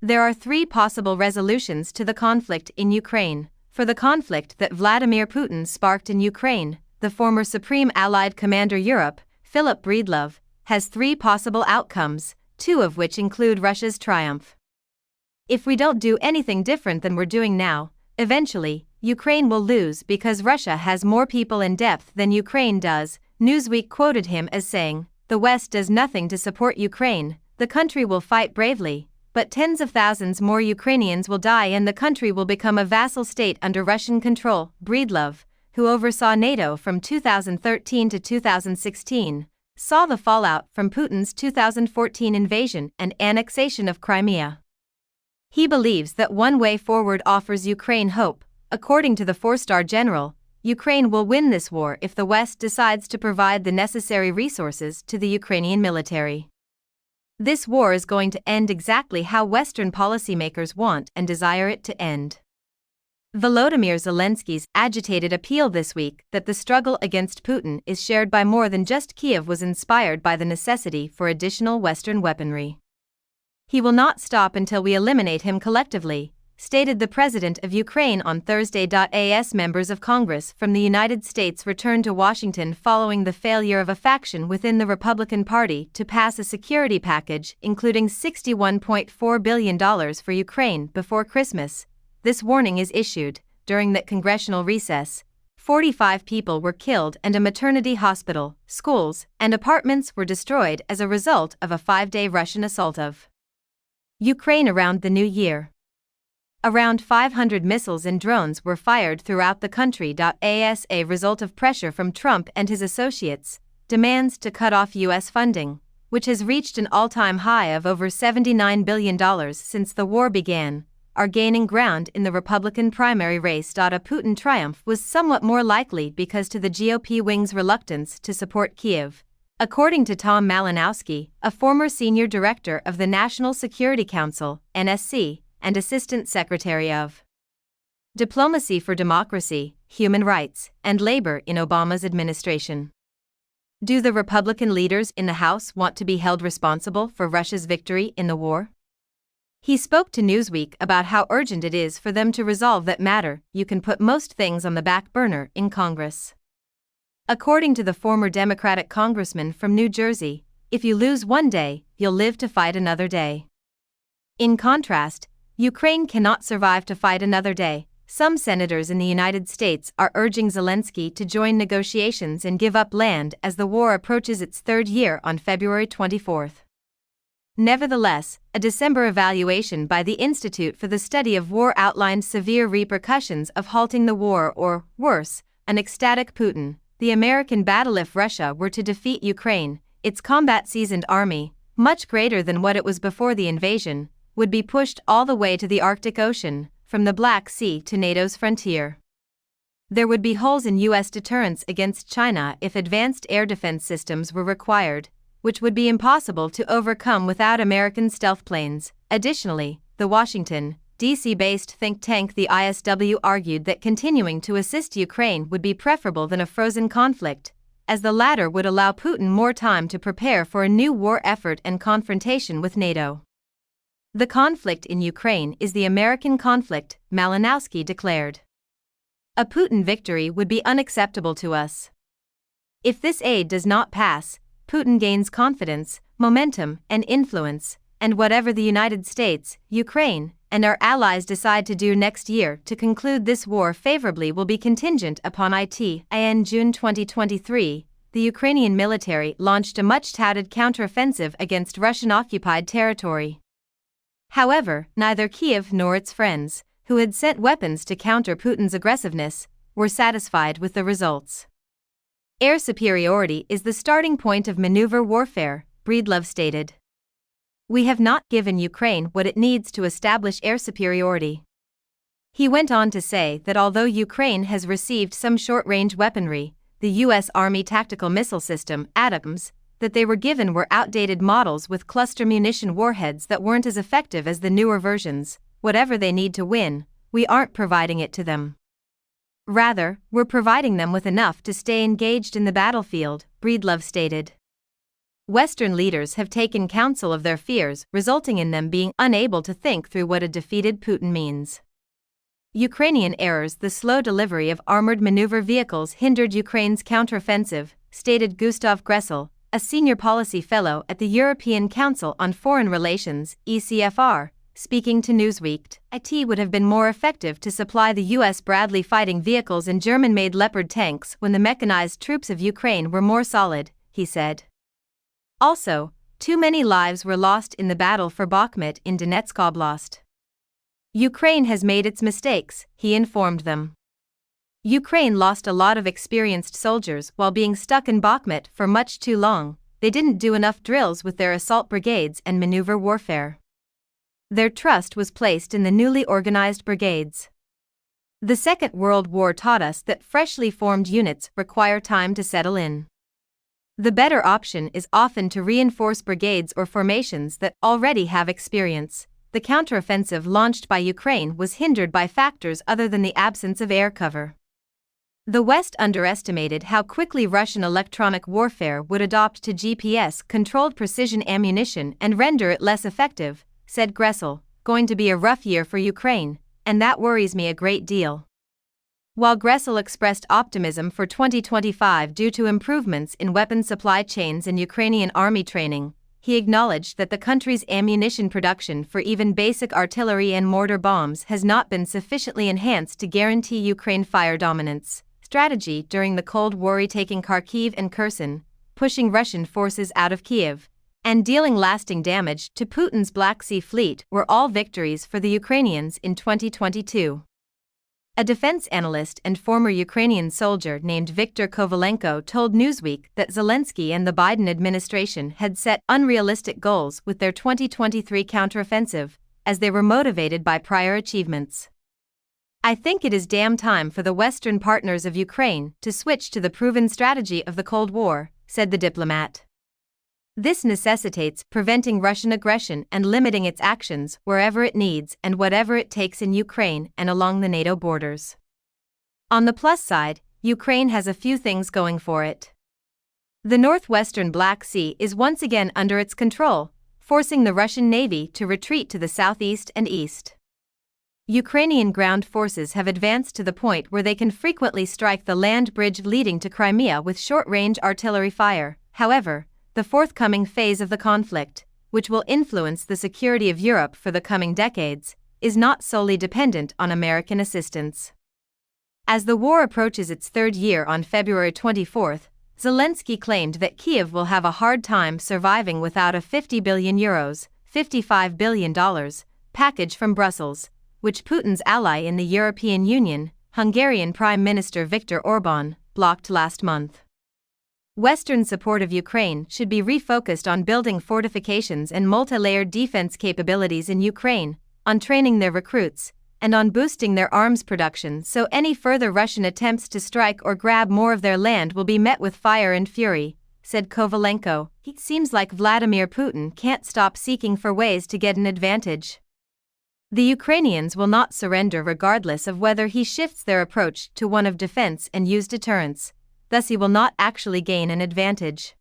There are three possible resolutions to the conflict in Ukraine. For the conflict that Vladimir Putin sparked in Ukraine, the former Supreme Allied Commander Europe, Philip Breedlove, has three possible outcomes, two of which include Russia's triumph. If we don't do anything different than we're doing now, eventually, Ukraine will lose because Russia has more people in depth than Ukraine does. Newsweek quoted him as saying, "The West does nothing to support Ukraine, the country will fight bravely, but tens of thousands more Ukrainians will die and the country will become a vassal state under Russian control." Breedlove, who oversaw NATO from 2013 to 2016, saw the fallout from Putin's 2014 invasion and annexation of Crimea. He believes that one way forward offers Ukraine hope. According to the four-star general, Ukraine will win this war if the West decides to provide the necessary resources to the Ukrainian military. This war is going to end exactly how Western policymakers want and desire it to end. Volodymyr Zelensky's agitated appeal this week that the struggle against Putin is shared by more than just Kyiv was inspired by the necessity for additional Western weaponry. "He will not stop until we eliminate him collectively," stated the president of Ukraine on Thursday. As members of Congress from the United States returned to Washington following the failure of a faction within the Republican Party to pass a security package including $61.4 billion for Ukraine before Christmas, this warning is issued. During that congressional recess, 45 people were killed and a maternity hospital, schools, and apartments were destroyed as a result of a 5-day Russian assault of Ukraine around the new year. Around 500 missiles and drones were fired throughout the country. As a result of pressure from Trump and his associates, demands to cut off U.S. funding, which has reached an all-time high of over $79 billion since the war began, are gaining ground in the Republican primary race. A Putin triumph was somewhat more likely because to the GOP wing's reluctance to support Kyiv. According to Tom Malinowski, a former senior director of the National Security Council, NSC, and Assistant Secretary of Diplomacy for Democracy, Human Rights, and Labor in Obama's administration. Do the Republican leaders in the House want to be held responsible for Russia's victory in the war? He spoke to Newsweek about how urgent it is for them to resolve that matter. "You can put most things on the back burner in Congress." According to the former Democratic congressman from New Jersey, if you lose one day, you'll live to fight another day. In contrast, Ukraine cannot survive to fight another day. Some senators in the United States are urging Zelensky to join negotiations and give up land as the war approaches its third year on February 24. Nevertheless, a December evaluation by the Institute for the Study of War outlined severe repercussions of halting the war or, worse, an ecstatic Putin, the American battle. If Russia were to defeat Ukraine, its combat-seasoned army, much greater than what it was before the invasion, would be pushed all the way to the Arctic Ocean, from the Black Sea to NATO's frontier. There would be holes in U.S. deterrence against China if advanced air defense systems were required, which would be impossible to overcome without American stealth planes. Additionally, the Washington, D.C.-based think tank the ISW argued that continuing to assist Ukraine would be preferable than a frozen conflict, as the latter would allow Putin more time to prepare for a new war effort and confrontation with NATO. "The conflict in Ukraine is the American conflict," Malinowski declared. "A Putin victory would be unacceptable to us. If this aid does not pass, Putin gains confidence, momentum, and influence, and whatever the United States, Ukraine, and our allies decide to do next year to conclude this war favorably will be contingent upon it." In June 2023, the Ukrainian military launched a much-touted counteroffensive against Russian-occupied territory. However, neither Kyiv nor its friends, who had sent weapons to counter Putin's aggressiveness, were satisfied with the results. "Air superiority is the starting point of maneuver warfare," Breedlove stated. "We have not given Ukraine what it needs to establish air superiority." He went on to say that although Ukraine has received some short-range weaponry, the U.S. Army Tactical Missile System, ATACMS, that they were given were outdated models with cluster munition warheads that weren't as effective as the newer versions. "Whatever they need to win, we aren't providing it to them. Rather, we're providing them with enough to stay engaged in the battlefield," Breedlove stated. Western leaders have taken counsel of their fears, resulting in them being unable to think through what a defeated Putin means. Ukrainian errors: the slow delivery of armored maneuver vehicles hindered Ukraine's counteroffensive, stated Gustav Gressel, a senior policy fellow at the European Council on Foreign Relations, ECFR, speaking to Newsweek. It would have been more effective to supply the U.S. Bradley fighting vehicles and German-made Leopard tanks when the mechanized troops of Ukraine were more solid, he said. Also, too many lives were lost in the battle for Bakhmut in Donetsk Oblast. Ukraine has made its mistakes, he informed them. Ukraine lost a lot of experienced soldiers while being stuck in Bakhmut for much too long. They didn't do enough drills with their assault brigades and maneuver warfare. Their trust was placed in the newly organized brigades. The Second World War taught us that freshly formed units require time to settle in. The better option is often to reinforce brigades or formations that already have experience. The counteroffensive launched by Ukraine was hindered by factors other than the absence of air cover. The West underestimated how quickly Russian electronic warfare would adopt to GPS-controlled precision ammunition and render it less effective, said Gressel. Going to be a rough year for Ukraine, and that worries me a great deal. While Gressel expressed optimism for 2025 due to improvements in weapon supply chains and Ukrainian army training, he acknowledged that the country's ammunition production for even basic artillery and mortar bombs has not been sufficiently enhanced to guarantee Ukraine fire dominance. Strategy during the Cold War: taking Kharkiv and Kherson, pushing Russian forces out of Kiev, and dealing lasting damage to Putin's Black Sea Fleet were all victories for the Ukrainians in 2022. A defense analyst and former Ukrainian soldier named Viktor Kovalenko told Newsweek that Zelensky and the Biden administration had set unrealistic goals with their 2023 counteroffensive, as they were motivated by prior achievements. I think it is damn time for the Western partners of Ukraine to switch to the proven strategy of the Cold War, said the diplomat. This necessitates preventing Russian aggression and limiting its actions wherever it needs and whatever it takes in Ukraine and along the NATO borders. On the plus side, Ukraine has a few things going for it. The northwestern Black Sea is once again under its control, forcing the Russian Navy to retreat to the southeast and east. Ukrainian ground forces have advanced to the point where they can frequently strike the land bridge leading to Crimea with short-range artillery fire. However, the forthcoming phase of the conflict, which will influence the security of Europe for the coming decades, is not solely dependent on American assistance. As the war approaches its third year on February 24, Zelensky claimed that Kyiv will have a hard time surviving without a €50 billion $55 billion package from Brussels, which Putin's ally in the European Union, Hungarian Prime Minister Viktor Orbán, blocked last month. Western support of Ukraine should be refocused on building fortifications and multi-layered defense capabilities in Ukraine, on training their recruits, and on boosting their arms production so any further Russian attempts to strike or grab more of their land will be met with fire and fury, said Kovalenko. It seems like Vladimir Putin can't stop seeking for ways to get an advantage. The Ukrainians will not surrender regardless of whether he shifts their approach to one of defense and use deterrence. Thus he will not actually gain an advantage.